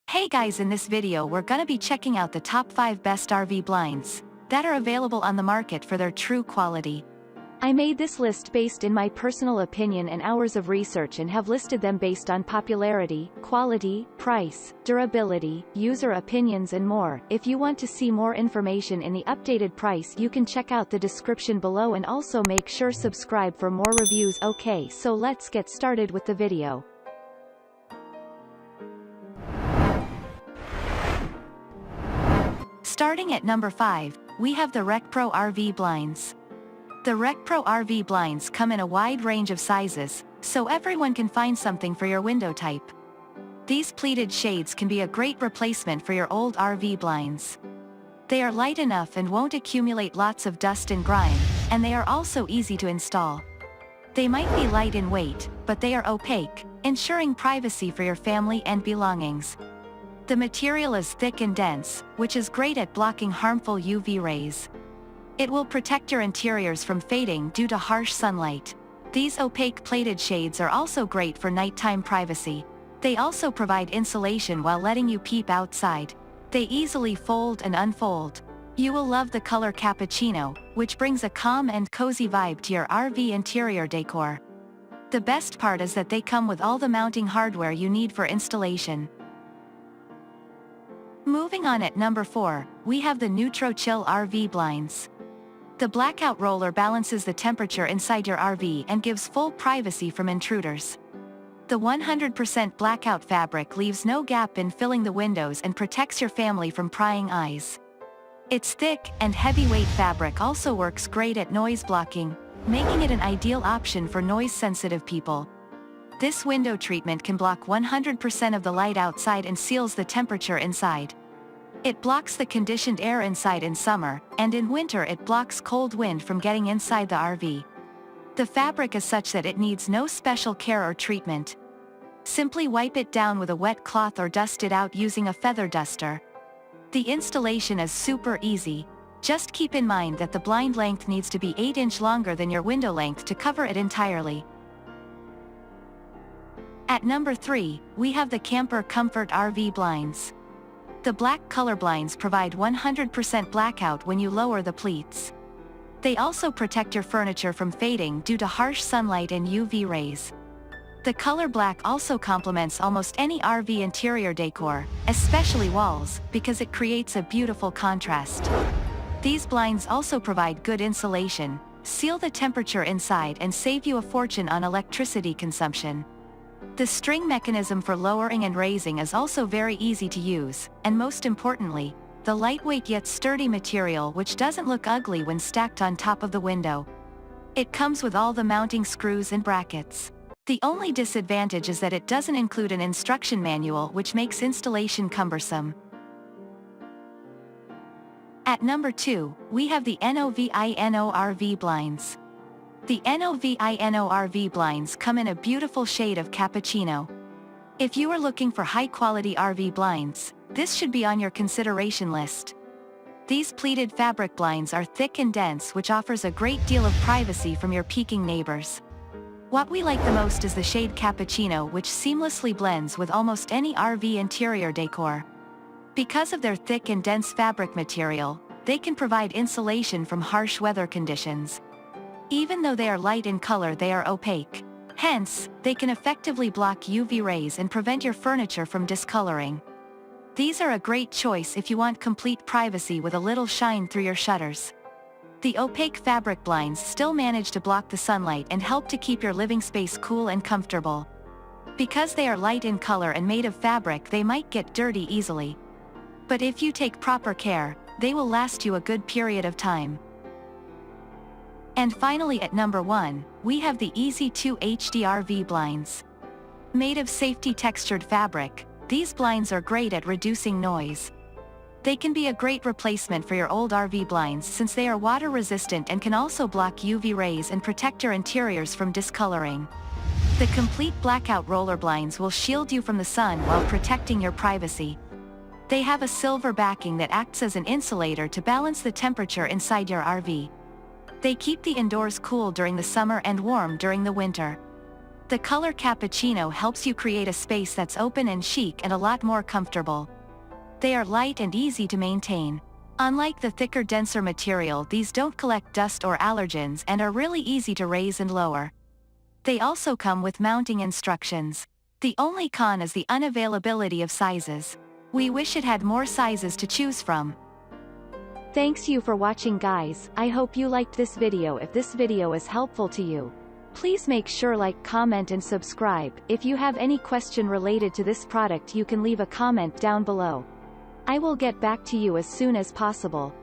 Hey guys, in this video we're gonna be checking out the top 5 best RV blinds that are available on the market for their true quality. I made this list based in my personal opinion and hours of research and have listed them based on popularity, quality, price, durability, user opinions and more. If you want to see more information in the updated price, you can check out the description below and also make sure subscribe for more reviews. Okay, so let's get started with the video. Starting at number 5, we have the RecPro RV Blinds. The RecPro RV Blinds come in a wide range of sizes, so everyone can find something for your window type. These pleated shades can be a great replacement for your old RV blinds. They are light enough and won't accumulate lots of dust and grime, and they are also easy to install. They might be light in weight, but they are opaque, ensuring privacy for your family and belongings. The material is thick and dense, which is great at blocking harmful UV rays. It will protect your interiors from fading due to harsh sunlight. These opaque plated shades are also great for nighttime privacy. They also provide insulation while letting you peep outside. They easily fold and unfold. You will love the color cappuccino, which brings a calm and cozy vibe to your RV interior decor. The best part is that they come with all the mounting hardware you need for installation. Moving on, at number 4, we have the Nutro Chill RV Blinds. The blackout roller balances the temperature inside your RV and gives full privacy from intruders. The 100% blackout fabric leaves no gap in filling the windows and protects your family from prying eyes. Its thick and heavyweight fabric also works great at noise blocking, making it an ideal option for noise-sensitive people. This window treatment can block 100% of the light outside and seals the temperature inside. It blocks the conditioned air inside in summer, and in winter it blocks cold wind from getting inside the RV. The fabric is such that it needs no special care or treatment. Simply wipe it down with a wet cloth or dust it out using a feather duster. The installation is super easy. Just keep in mind that the blind length needs to be 8 inches longer than your window length to cover it entirely. At number 3, we have the Camper Comfort RV Blinds. The black color blinds provide 100% blackout when you lower the pleats. They also protect your furniture from fading due to harsh sunlight and UV rays. The color black also complements almost any RV interior decor, especially walls, because it creates a beautiful contrast. These blinds also provide good insulation, seal the temperature inside and save you a fortune on electricity consumption. The string mechanism for lowering and raising is also very easy to use, and most importantly, the lightweight yet sturdy material which doesn't look ugly when stacked on top of the window. It comes with all the mounting screws and brackets. The only disadvantage is that it doesn't include an instruction manual, which makes installation cumbersome. At number 2, we have the NOVINO RV Blinds. The NOVINO RV Blinds come in a beautiful shade of cappuccino. If you are looking for high-quality RV blinds, this should be on your consideration list. These pleated fabric blinds are thick and dense, which offers a great deal of privacy from your peeking neighbors. What we like the most is the shade cappuccino, which seamlessly blends with almost any RV interior decor. Because of their thick and dense fabric material, they can provide insulation from harsh weather conditions. Even though they are light in color, they are opaque. Hence, they can effectively block UV rays and prevent your furniture from discoloring. These are a great choice if you want complete privacy with a little shine through your shutters. The opaque fabric blinds still manage to block the sunlight and help to keep your living space cool and comfortable. Because they are light in color and made of fabric, they might get dirty easily. But if you take proper care, they will last you a good period of time. And finally, at number 1, we have the Eazy2hD RV Blinds. Made of safety textured fabric, these blinds are great at reducing noise. They can be a great replacement for your old RV blinds since they are water resistant and can also block UV rays and protect your interiors from discoloring. The complete blackout roller blinds will shield you from the sun while protecting your privacy. They have a silver backing that acts as an insulator to balance the temperature inside your RV. They keep the indoors cool during the summer and warm during the winter. The color cappuccino helps you create a space that's open and chic and a lot more comfortable. They are light and easy to maintain. Unlike the thicker, denser material, these don't collect dust or allergens and are really easy to raise and lower. They also come with mounting instructions. The only con is the unavailability of sizes. We wish it had more sizes to choose from. Thanks you for watching, guys. I hope you liked this video. If this video is helpful to you, please make sure like, comment and subscribe. If you have any question related to this product, you can leave a comment down below. I will get back to you as soon as possible.